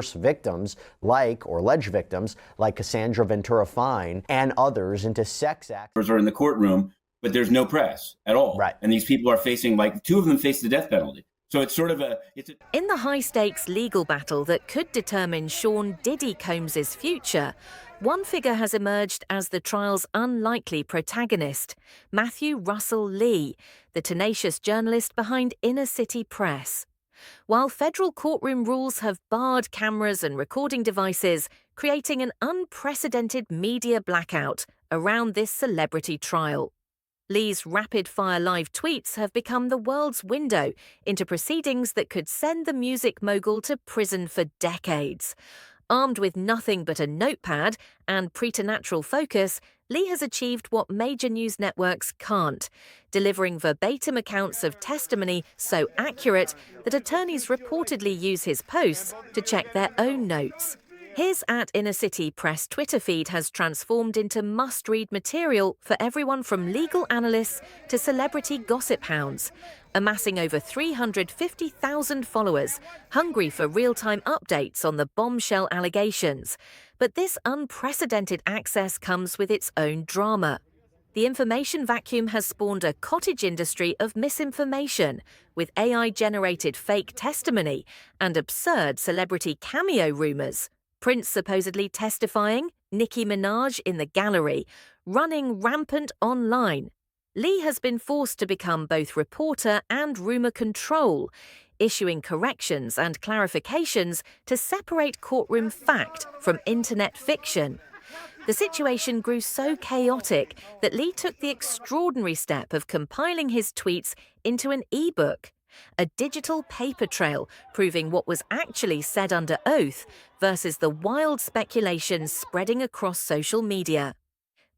coerce victims or alleged victims like Cassandra Ventura Fine and others into sex acts. Are in the courtroom, but there's no press at all. Right. And these people are facing, like, two of them face the death penalty. So it's sort of In the high-stakes legal battle that could determine Sean Diddy Combs' future, one figure has emerged as the trial's unlikely protagonist, Matthew Russell Lee, the tenacious journalist behind Inner City Press. While federal courtroom rules have barred cameras and recording devices, creating an unprecedented media blackout around this celebrity trial. Lee's rapid-fire live tweets have become the world's window into proceedings that could send the music mogul to prison for decades. Armed with nothing but a notepad and preternatural focus, Lee has achieved what major news networks can't, delivering verbatim accounts of testimony so accurate that attorneys reportedly use his posts to check their own notes. His @Inner City Press Twitter feed has transformed into must-read material for everyone from legal analysts to celebrity gossip hounds, amassing over 350,000 followers, hungry for real-time updates on the bombshell allegations. But this unprecedented access comes with its own drama. The information vacuum has spawned a cottage industry of misinformation, with AI-generated fake testimony and absurd celebrity cameo rumors. Prince supposedly testifying, Nicki Minaj in the gallery, running rampant online. Lee has been forced to become both reporter and rumor control, issuing corrections and clarifications to separate courtroom fact from internet fiction. The situation grew so chaotic that Lee took the extraordinary step of compiling his tweets into an e-book, a digital paper trail proving what was actually said under oath versus the wild speculation spreading across social media.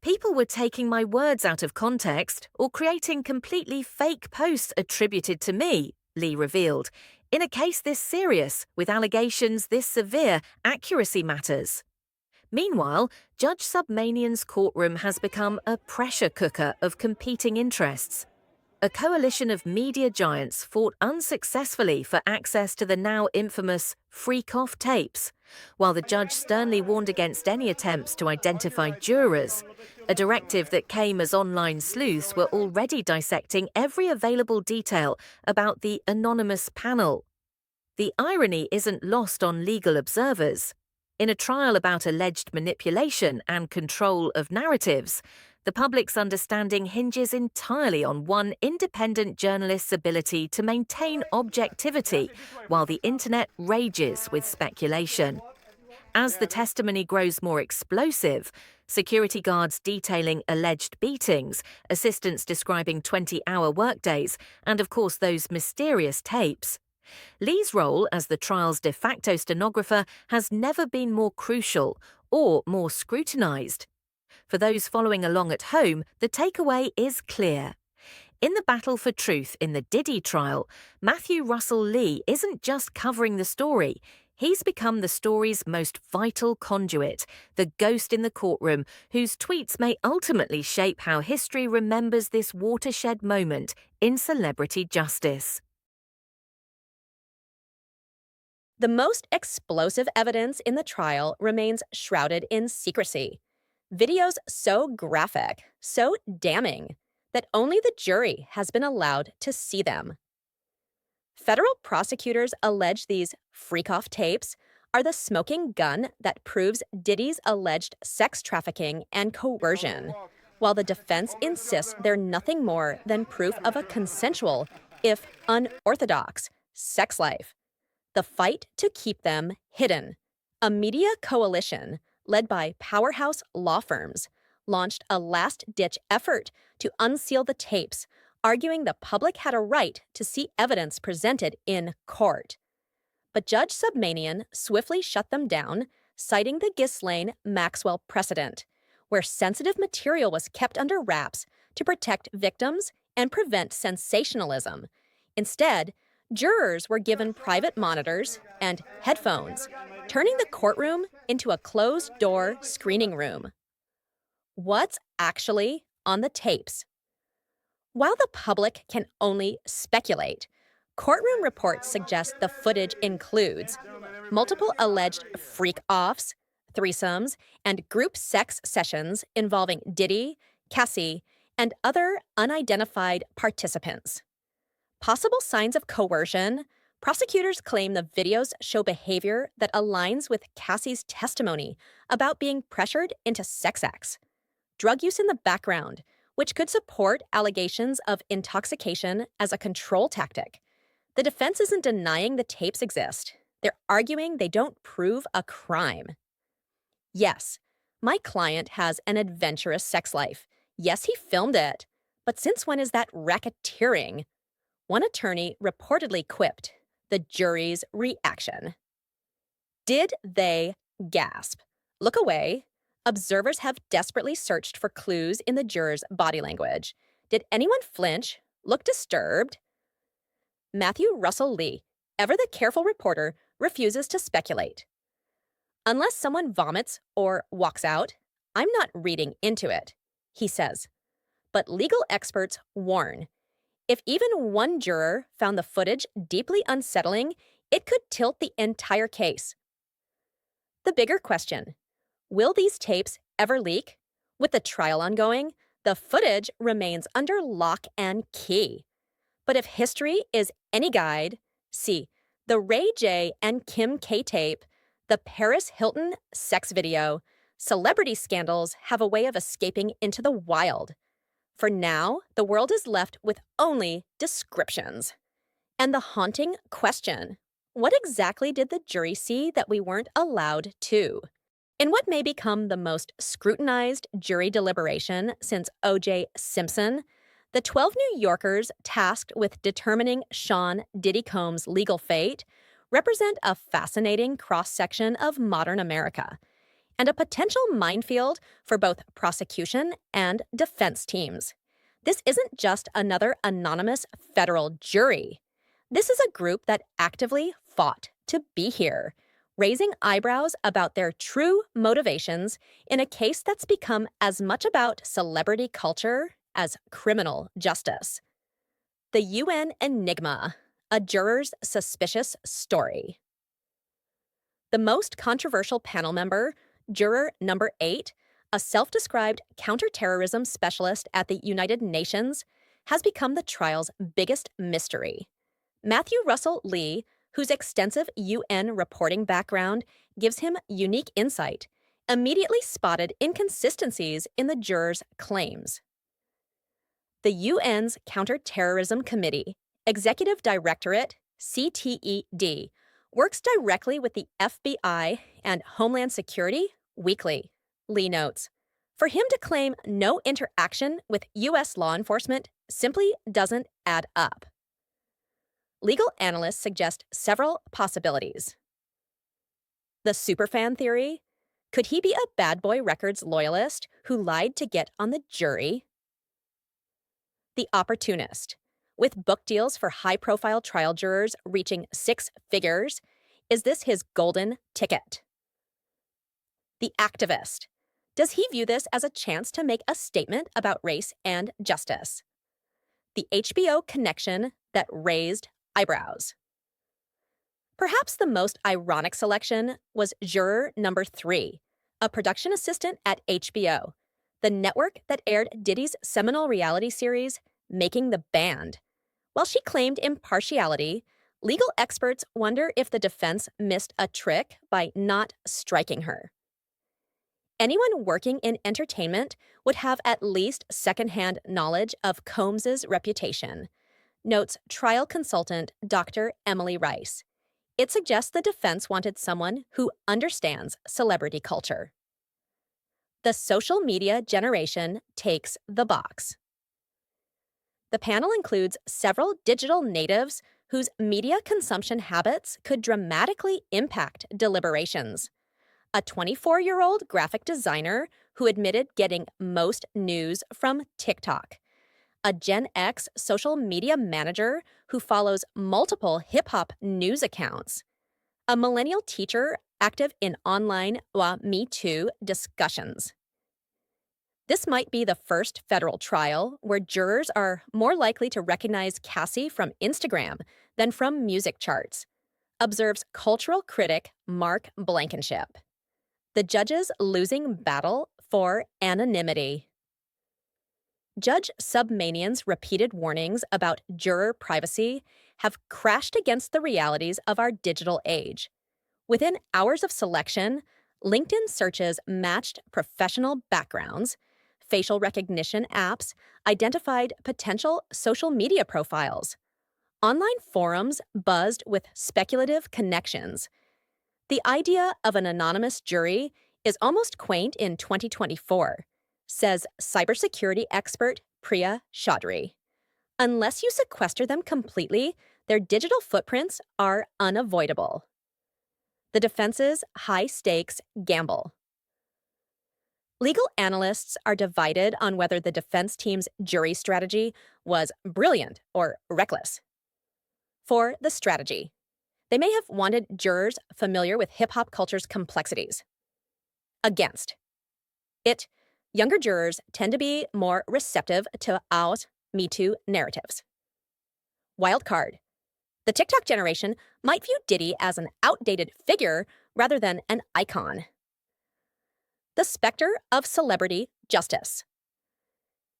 People were taking my words out of context or creating completely fake posts attributed to me, Lee revealed. In a case this serious, with allegations this severe, accuracy matters. Meanwhile, Judge Submanian's courtroom has become a pressure cooker of competing interests. A coalition of media giants fought unsuccessfully for access to the now infamous freak-off tapes, while the judge sternly warned against any attempts to identify jurors, a directive that came as online sleuths were already dissecting every available detail about the anonymous panel. The irony isn't lost on legal observers. In a trial about alleged manipulation and control of narratives, the public's understanding hinges entirely on one independent journalist's ability to maintain objectivity while the internet rages with speculation. As the testimony grows more explosive, security guards detailing alleged beatings, assistants describing 20-hour workdays, and of course those mysterious tapes, Lee's role as the trial's de facto stenographer has never been more crucial or more scrutinized. For those following along at home, the takeaway is clear. In the battle for truth in the Diddy trial, Matthew Russell Lee isn't just covering the story. He's become the story's most vital conduit, the ghost in the courtroom whose tweets may ultimately shape how history remembers this watershed moment in celebrity justice. The most explosive evidence in the trial remains shrouded in secrecy. Videos so graphic, so damning, that only the jury has been allowed to see them. Federal prosecutors allege these freak-off tapes are the smoking gun that proves Diddy's alleged sex trafficking and coercion, while the defense insists they're nothing more than proof of a consensual, if unorthodox, sex life. The fight to keep them hidden. A media coalition led by powerhouse law firms launched a last-ditch effort to unseal the tapes, arguing the public had a right to see evidence presented in court. But Judge Submanian swiftly shut them down, citing the Ghislaine-Maxwell precedent, where sensitive material was kept under wraps to protect victims and prevent sensationalism. Instead, jurors were given private monitors and headphones, turning the courtroom into a closed-door screening room. What's actually on the tapes? While the public can only speculate, courtroom reports suggest the footage includes multiple alleged freak-offs, threesomes, and group sex sessions involving Diddy, Cassie, and other unidentified participants. Possible signs of coercion. Prosecutors claim the videos show behavior that aligns with Cassie's testimony about being pressured into sex acts. Drug use in the background, which could support allegations of intoxication as a control tactic. The defense isn't denying the tapes exist. They're arguing they don't prove a crime. Yes, my client has an adventurous sex life. Yes, he filmed it. But since when is that racketeering? One attorney reportedly quipped, the jury's reaction. Did they gasp? Look away. Observers have desperately searched for clues in the jurors' body language. Did anyone flinch? Look disturbed? Matthew Russell Lee, ever the careful reporter, refuses to speculate. Unless someone vomits or walks out, I'm not reading into it, he says. But legal experts warn. If even one juror found the footage deeply unsettling, it could tilt the entire case. The bigger question, will these tapes ever leak? With the trial ongoing, the footage remains under lock and key. But if history is any guide, see the Ray J and Kim K tape, the Paris Hilton sex video, celebrity scandals have a way of escaping into the wild. For now, the world is left with only descriptions. And the haunting question, what exactly did the jury see that we weren't allowed to? In what may become the most scrutinized jury deliberation since O.J. Simpson, the 12 New Yorkers tasked with determining Sean Diddy Combs' legal fate represent a fascinating cross-section of modern America and a potential minefield for both prosecution and defense teams. This isn't just another anonymous federal jury. This is a group that actively fought to be here, raising eyebrows about their true motivations in a case that's become as much about celebrity culture as criminal justice. The UN Enigma, a juror's suspicious story. The most controversial panel member, juror number 8, a self-described counterterrorism specialist at the United Nations, has become the trial's biggest mystery. Matthew Russell Lee, whose extensive UN reporting background gives him unique insight, immediately spotted inconsistencies in the jurors' claims. The UN's Counterterrorism Committee, Executive Directorate, CTED, works directly with the FBI and Homeland Security weekly. Lee notes, for him to claim no interaction with U.S. law enforcement simply doesn't add up. Legal analysts suggest several possibilities. The superfan theory? Could he be a Bad Boy Records loyalist who lied to get on the jury? The opportunist. With book deals for high-profile trial jurors reaching 6 figures, is this his golden ticket? The activist. Does he view this as a chance to make a statement about race and justice? The HBO connection that raised eyebrows. Perhaps the most ironic selection was juror number 3, a production assistant at HBO, the network that aired Diddy's seminal reality series, Making the Band. While she claimed impartiality, legal experts wonder if the defense missed a trick by not striking her. Anyone working in entertainment would have at least secondhand knowledge of Combs' reputation, notes trial consultant Dr. Emily Rice. It suggests the defense wanted someone who understands celebrity culture. The social media generation takes the box. The panel includes several digital natives whose media consumption habits could dramatically impact deliberations. A 24-year-old graphic designer who admitted getting most news from TikTok. A Gen X social media manager who follows multiple hip-hop news accounts. A millennial teacher active in online Me Too discussions. This might be the first federal trial where jurors are more likely to recognize Cassie from Instagram than from music charts. observes cultural critic Mark Blankenship. The judge's losing battle for anonymity. Judge Submanian's repeated warnings about juror privacy have crashed against the realities of our digital age. Within hours of selection, LinkedIn searches matched professional backgrounds, facial recognition apps identified potential social media profiles. Online forums buzzed with speculative connections. The idea of an anonymous jury is almost quaint in 2024, says cybersecurity expert Priya Chaudhry. Unless you sequester them completely, their digital footprints are unavoidable. The defense's high-stakes gamble. Legal analysts are divided on whether the defense team's jury strategy was brilliant or reckless. For the strategy, they may have wanted jurors familiar with hip-hop culture's complexities. Against it, younger jurors tend to be more receptive to out Me Too narratives. Wild card. The TikTok generation might view Diddy as an outdated figure rather than an icon. The specter of celebrity justice.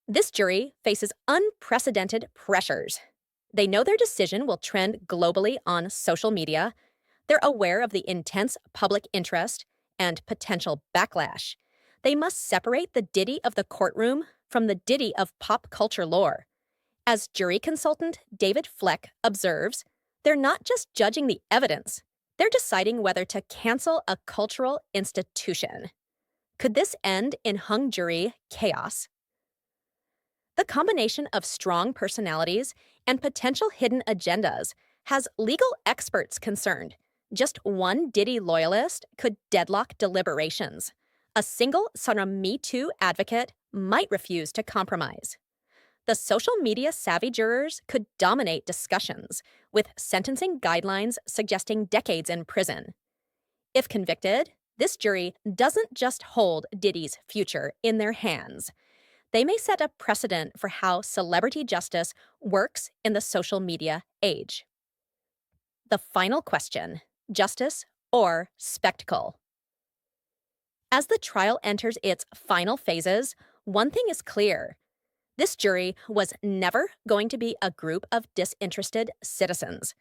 This jury faces unprecedented pressures. They know their decision will trend globally on social media. They're aware of the intense public interest and potential backlash. They must separate the Diddy of the courtroom from the Diddy of pop culture lore. As jury consultant David Fleck observes, they're not just judging the evidence, they're deciding whether to cancel a cultural institution. Could this end in hung jury chaos? The combination of strong personalities and potential hidden agendas has legal experts concerned. Just one Diddy loyalist could deadlock deliberations. A single Me Too advocate might refuse to compromise. The social media savvy jurors could dominate discussions, with sentencing guidelines suggesting decades in prison. If convicted, this jury doesn't just hold Diddy's future in their hands. They may set a precedent for how celebrity justice works in the social media age. The final question: justice or spectacle? As the trial enters its final phases, one thing is clear. This jury was never going to be a group of disinterested citizens.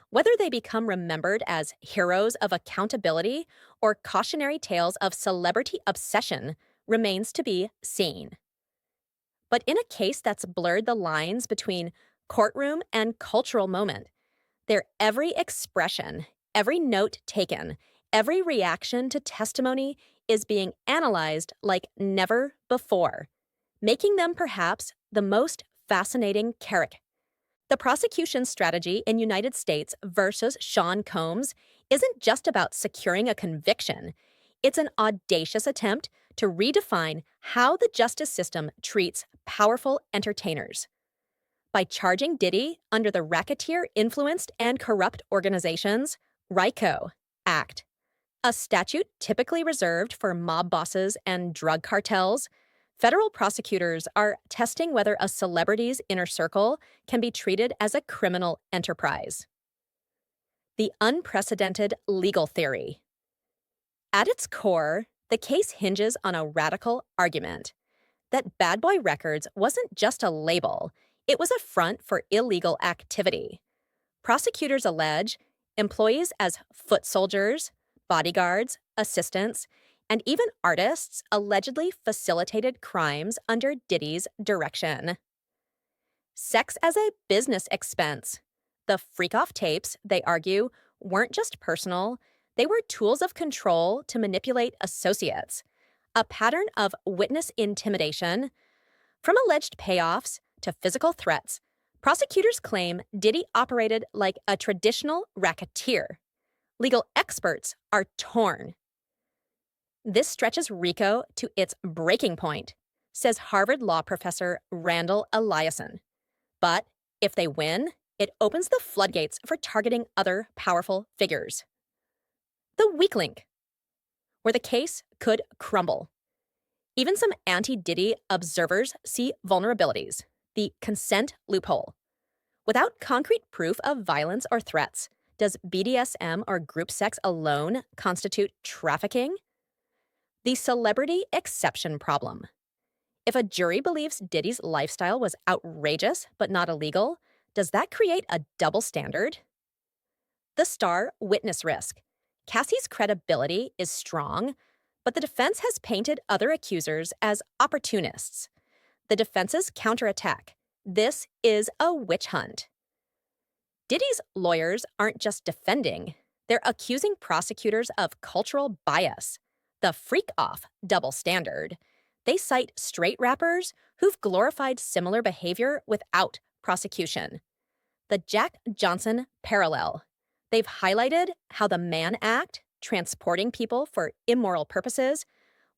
Whether they become remembered as heroes of accountability or cautionary tales of celebrity obsession remains to be seen. But in a case that's blurred the lines between courtroom and cultural moment, their every expression, every note taken, every reaction to testimony is being analyzed like never before, making them perhaps the most fascinating character. The prosecution's strategy in United States versus Sean Combs isn't just about securing a conviction. It's an audacious attempt to redefine how the justice system treats powerful entertainers. By charging Diddy under the Racketeer-Influenced and Corrupt Organizations (RICO) Act, a statute typically reserved for mob bosses and drug cartels, federal prosecutors are testing whether a celebrity's inner circle can be treated as a criminal enterprise. The unprecedented legal theory. At its core, the case hinges on a radical argument that Bad Boy Records wasn't just a label, it was a front for illegal activity. Prosecutors allege employees as foot soldiers, bodyguards, assistants, and even artists allegedly facilitated crimes under Diddy's direction. Sex as a business expense. The freak-off tapes, they argue, weren't just personal, they were tools of control to manipulate associates, a pattern of witness intimidation. From alleged payoffs to physical threats, prosecutors claim Diddy operated like a traditional racketeer. Legal experts are torn. This stretches RICO to its breaking point, says Harvard law professor Randall Eliason. But if they win, it opens the floodgates for targeting other powerful figures. The weak link, where the case could crumble. Even some anti-Diddy observers see vulnerabilities, the consent loophole. Without concrete proof of violence or threats, Does BDSM or group sex alone constitute trafficking? The celebrity exception problem. If a jury believes Diddy's lifestyle was outrageous but not illegal, does that create a double standard? The star witness risk. Cassie's credibility is strong, but the defense has painted other accusers as opportunists. The defense's counterattack. This is a witch hunt. Diddy's lawyers aren't just defending, they're accusing prosecutors of cultural bias, the freak-off double standard. They cite straight rappers who've glorified similar behavior without prosecution. The Jack Johnson parallel. They've highlighted how the Mann Act, transporting people for immoral purposes,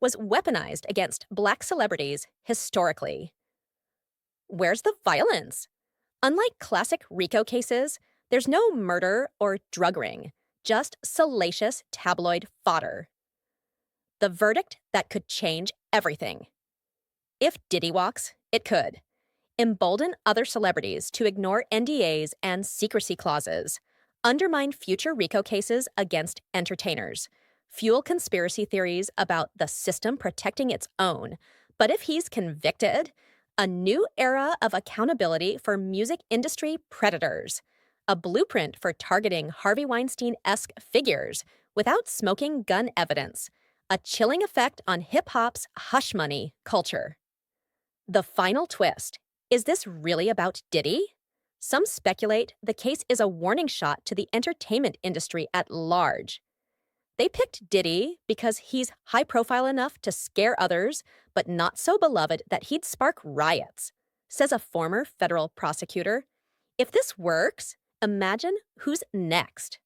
was weaponized against Black celebrities historically. Where's the violence? Unlike classic RICO cases, there's no murder or drug ring, just salacious tabloid fodder. The verdict that could change everything. If Diddy walks, it could. Embolden other celebrities to ignore NDAs and secrecy clauses, undermine future RICO cases against entertainers, fuel conspiracy theories about the system protecting its own. But if he's convicted, a new era of accountability for music industry predators, a blueprint for targeting Harvey Weinstein-esque figures without smoking gun evidence, a chilling effect on hip-hop's hush money culture. The final twist. Is this really about Diddy? Some speculate the case is a warning shot to the entertainment industry at large. They picked Diddy because he's high-profile enough to scare others, but not so beloved that he'd spark riots, says a former federal prosecutor. If this works, imagine who's next.